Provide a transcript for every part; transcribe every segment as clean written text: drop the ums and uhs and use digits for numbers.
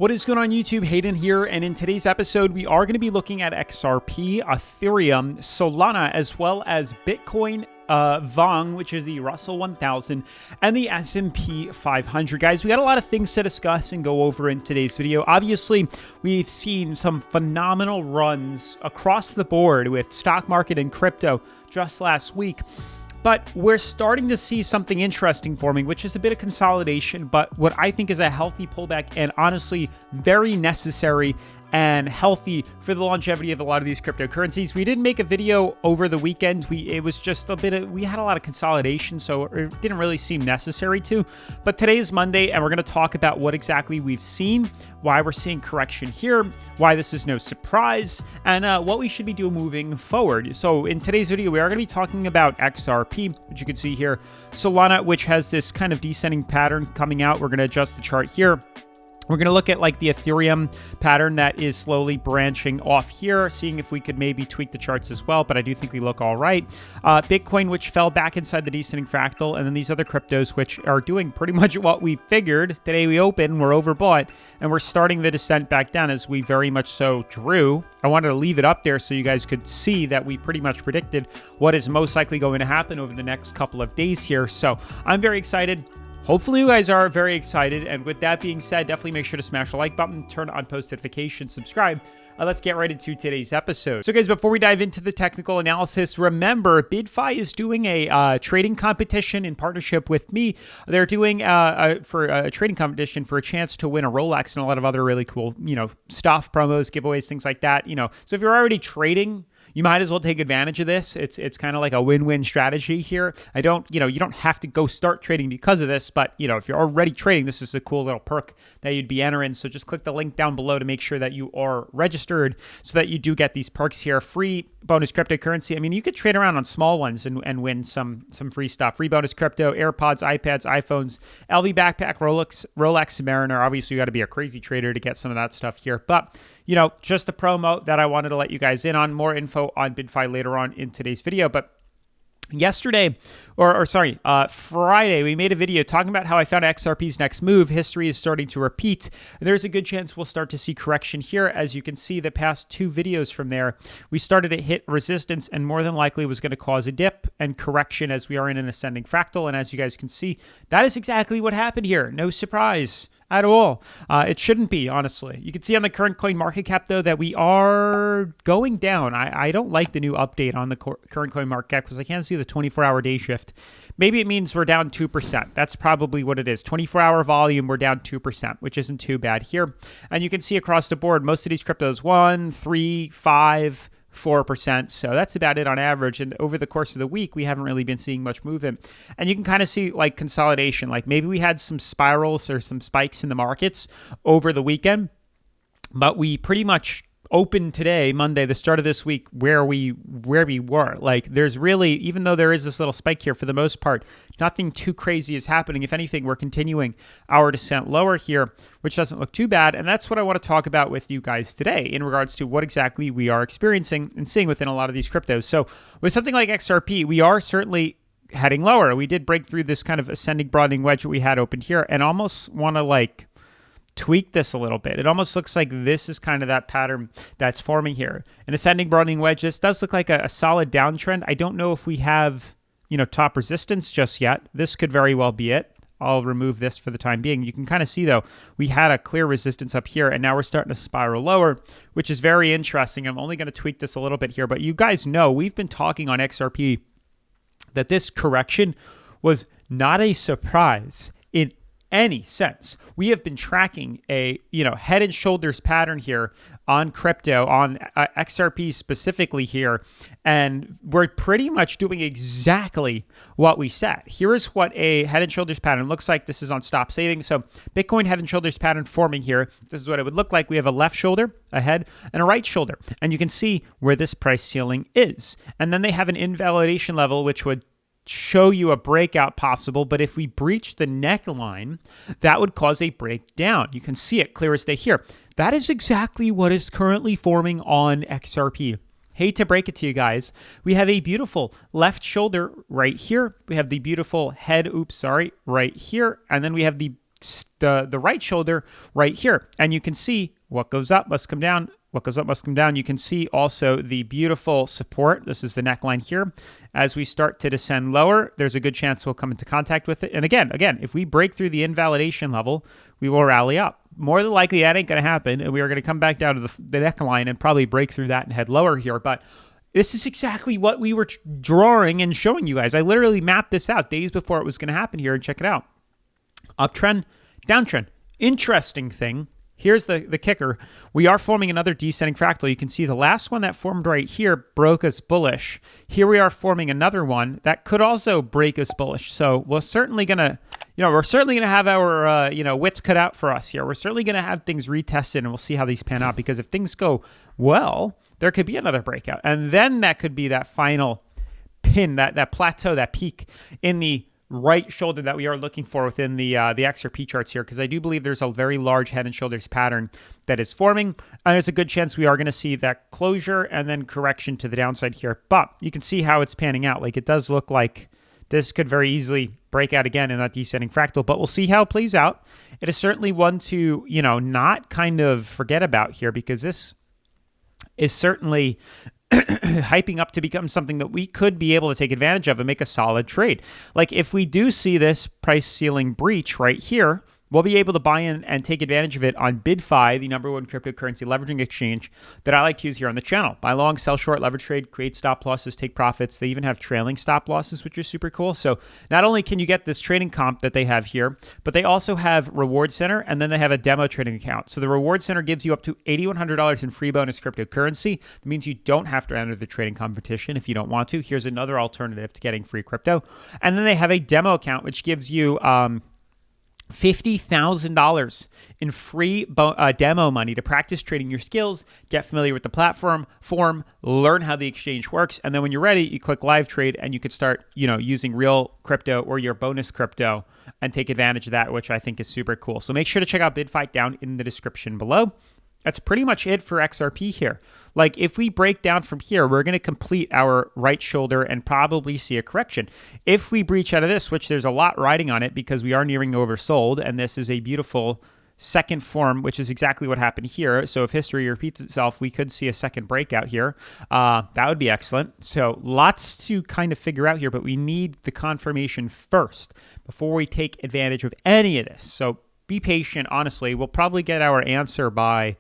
What is going on YouTube? Hayden here, and in today's episode, we are going to be looking at XRP, Ethereum, Solana, as well as Bitcoin, VONG, which is the Russell 1000, and the S&P 500. Guys, we got a lot of things to discuss and go over in today's video. Obviously, we've seen some phenomenal runs across the board with stock market and crypto just last week. But we're starting to see something interesting forming, which is a bit of consolidation, but what I think is a healthy pullback and honestly very necessary and healthy for the longevity of a lot of these cryptocurrencies. We didn't make a video over the weekend. It was just a bit of, we had a lot of consolidation, so it didn't really seem necessary to. But today is Monday, and we're going to talk about what exactly we've seen, why we're seeing correction here, why this is no surprise, and what we should be doing moving forward. So in today's video, we are going to be talking about XRP, which you can see here, Solana, which has this kind of descending pattern coming out. We're going to adjust the chart here. We're going to look at like the Ethereum pattern that is slowly branching off here, seeing if we could maybe tweak the charts as well, but I do think we look all right. Bitcoin, which fell back inside the descending fractal, and then these other cryptos, which are doing pretty much what we figured. Today we open, we're overbought, and we're starting the descent back down as we very much so drew. I wanted to leave it up there so you guys could see that we pretty much predicted what is most likely going to happen over the next couple of days here. So I'm very excited. Hopefully you guys are very excited, and with that being said, definitely make sure to smash the like button, turn on post notifications, subscribe. Let's get right into today's episode. So guys, before we dive into the technical analysis, remember Bidfi is doing a trading competition in partnership with me. They're doing for a trading competition for a chance to win a Rolex and a lot of other really cool, stuff, promos, giveaways, things like that. So if you're already trading, you might as well take advantage of this. It's kind of like a win-win strategy here. You don't have to go start trading because of this, but if you're already trading, this is a cool little perk that you'd be entering. So just click the link down below to make sure that you are registered so that you do get these perks here. Free bonus cryptocurrency. I mean, you could trade around on small ones and win some free stuff. Free bonus crypto, AirPods, iPads, iPhones, LV backpack, Rolex Mariner. Obviously, you got to be a crazy trader to get some of that stuff here, but just a promo that I wanted to let you guys in on. More info on Bidfi later on in today's video. But yesterday, Friday, we made a video talking about how I found XRP's next move. History is starting to repeat. There's a good chance we'll start to see correction here. As you can see, the past two videos from there, we started to hit resistance and more than likely was going to cause a dip and correction as we are in an ascending fractal. And as you guys can see, that is exactly what happened here. No surprise at all. It shouldn't be, honestly. You can see on the current coin market cap, though, that we are going down. I don't like the new update on the current coin market cap because I can't see the 24-hour day shift. Maybe it means we're down 2%. That's probably what it is. 24-hour volume, we're down 2%, which isn't too bad here. And you can see across the board, most of these cryptos, 1, 3, 5, 4%. So that's about it on average. And over the course of the week, we haven't really been seeing much movement. And you can kind of see like consolidation. Like maybe we had some spirals or some spikes in the markets over the weekend, but we pretty much opened today, Monday, the start of this week, where we were. Like there's really, even though there is this little spike here, for the most part, nothing too crazy is happening. If anything, we're continuing our descent lower here, which doesn't look too bad. And that's what I want to talk about with you guys today in regards to what exactly we are experiencing and seeing within a lot of these cryptos. So with something like XRP, we are certainly heading lower. We did break through this kind of ascending broadening wedge that we had opened here and almost want to tweak this a little bit. It almost looks like this is kind of that pattern that's forming here. An ascending broadening wedge, this does look like a solid downtrend. I don't know if we have, top resistance just yet. This could very well be it. I'll remove this for the time being. You can kind of see, though, we had a clear resistance up here, and now we're starting to spiral lower, which is very interesting. I'm only going to tweak this a little bit here, but you guys know we've been talking on XRP that this correction was not a surprise in any sense. We have been tracking a head and shoulders pattern here on crypto, on XRP specifically here, and we're pretty much doing exactly what we said. Here is what a head and shoulders pattern looks like. This is on stop saving. So Bitcoin head and shoulders pattern forming here. This is what it would look like. We have a left shoulder, a head, and a right shoulder, and you can see where this price ceiling is. And then they have an invalidation level, which would show you a breakout possible, but if we breach the neckline, that would cause a breakdown. You can see it clear as day here. That is exactly what is currently forming on XRP. Hate to break it to you guys. We have a beautiful left shoulder right here. We have the beautiful head, right here. And then we have the the right shoulder right here. And you can see what goes up must come down. What goes up must come down. You can see also the beautiful support. This is the neckline here. As we start to descend lower, there's a good chance we'll come into contact with it. And again, if we break through the invalidation level, we will rally up. More than likely, that ain't going to happen. And we are going to come back down to the neckline and probably break through that and head lower here. But this is exactly what we were drawing and showing you guys. I literally mapped this out days before it was going to happen here. And check it out. Uptrend, downtrend. Interesting thing. Here's the kicker. We are forming another descending fractal. You can see the last one that formed right here broke us bullish. Here we are forming another one that could also break us bullish. So we're certainly going to, have our, wits cut out for us here. We're certainly going to have things retested, and we'll see how these pan out, because if things go well, there could be another breakout. And then that could be that final pin, that plateau, that peak in the right shoulder that we are looking for within the XRP charts here, because I do believe there's a very large head and shoulders pattern that is forming, and there's a good chance we are going to see that closure and then correction to the downside here. But you can see how it's panning out. Like, it does look like this could very easily break out again in that descending fractal, but we'll see how it plays out. It is certainly one to, not kind of forget about here, because this is certainly hyping up to become something that we could be able to take advantage of and make a solid trade. Like, if we do see this price ceiling breach right here, we'll be able to buy in and take advantage of it on Bidfi, the #1 cryptocurrency leveraging exchange that I like to use here on the channel. Buy long, sell short, leverage trade, create stop losses, take profits. They even have trailing stop losses, which is super cool. So not only can you get this trading comp that they have here, but they also have Reward Center, and then they have a demo trading account. So the Reward Center gives you up to $8,100 in free bonus cryptocurrency. That means you don't have to enter the trading competition if you don't want to. Here's another alternative to getting free crypto. And then they have a demo account, which gives you $50,000 in free demo money to practice trading your skills, get familiar with the platform, learn how the exchange works, and then when you're ready, you click live trade and you could start, using real crypto or your bonus crypto and take advantage of that, which I think is super cool. So make sure to check out Bidfi down in the description below. That's pretty much it for XRP here. Like, if we break down from here, we're going to complete our right shoulder and probably see a correction. If we breach out of this, which there's a lot riding on it because we are nearing oversold, and this is a beautiful second form, which is exactly what happened here. So if history repeats itself, we could see a second breakout here. That would be excellent. So lots to kind of figure out here, but we need the confirmation first before we take advantage of any of this. So be patient, honestly. We'll probably get our answer by,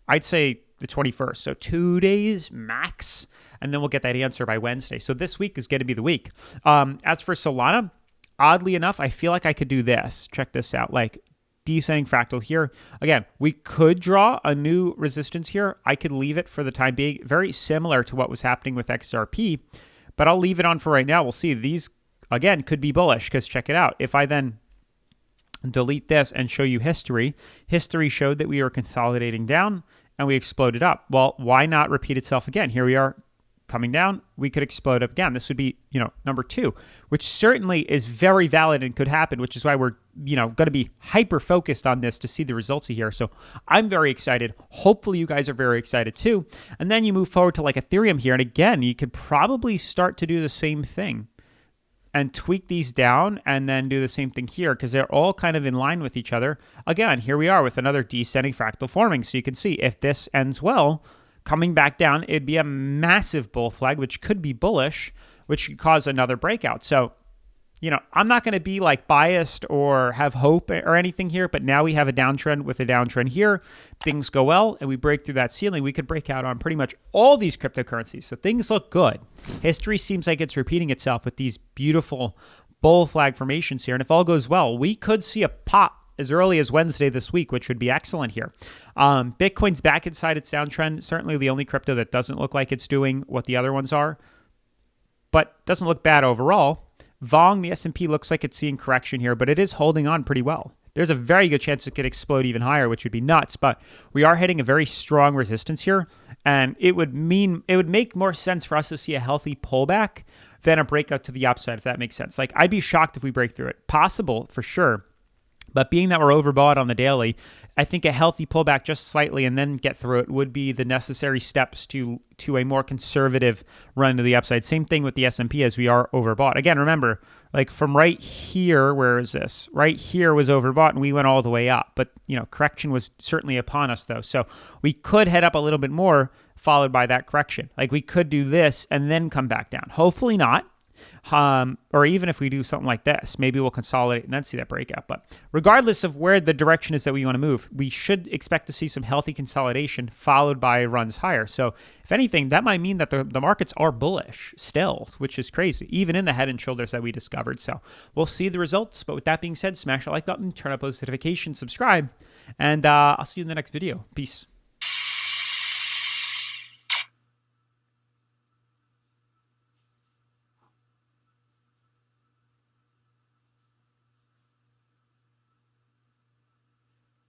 I'd say, the 21st. So 2 days max, and then we'll get that answer by Wednesday. So this week is going to be the week. As for Solana, oddly enough, I feel like I could do this. Check this out. Like, descending fractal here. Again, we could draw a new resistance here. I could leave it for the time being. Very similar to what was happening with XRP, but I'll leave it on for right now. We'll see. These, again, could be bullish, because check it out. If I then delete this and show you history. History showed that we were consolidating down and we exploded up. Well, why not repeat itself again? Here we are coming down. We could explode up again. This would be, number 2, which certainly is very valid and could happen, which is why we're, going to be hyper focused on this to see the results here. So I'm very excited. Hopefully you guys are very excited too. And then you move forward to like Ethereum here. And again, you could probably start to do the same thing and tweak these down and then do the same thing here, because they're all kind of in line with each other. Again, here we are with another descending fractal forming. So you can see if this ends well, coming back down, it'd be a massive bull flag, which could be bullish, which could cause another breakout. So, I'm not going to be like biased or have hope or anything here, but now we have a downtrend with a downtrend here. Things go well and we break through that ceiling. We could break out on pretty much all these cryptocurrencies. So things look good. History seems like it's repeating itself with these beautiful bull flag formations here. And if all goes well, we could see a pop as early as Wednesday this week, which would be excellent here. Bitcoin's back inside its downtrend. Certainly the only crypto that doesn't look like it's doing what the other ones are, but doesn't look bad overall. Vong, the S&P looks like it's seeing correction here, but it is holding on pretty well. There's a very good chance it could explode even higher, which would be nuts, but we are hitting a very strong resistance here, and it would make more sense for us to see a healthy pullback than a breakout to the upside, if that makes sense. Like, I'd be shocked if we break through it. Possible, for sure. But being that we're overbought on the daily, I think a healthy pullback just slightly and then get through it would be the necessary steps to a more conservative run to the upside. Same thing with the S&P, as we are overbought. Again, remember, like from right here, where is this? Right here was overbought and we went all the way up. But, correction was certainly upon us though. So we could head up a little bit more followed by that correction. Like we could do this and then come back down. Hopefully not. Or even if we do something like this, maybe we'll consolidate and then see that breakout. But regardless of where the direction is that we want to move, we should expect to see some healthy consolidation followed by runs higher. So if anything, that might mean that the markets are bullish still, which is crazy, even in the head and shoulders that we discovered. So we'll see the results. But with that being said, smash the like button, turn on post notifications, subscribe, and I'll see you in the next video. Peace.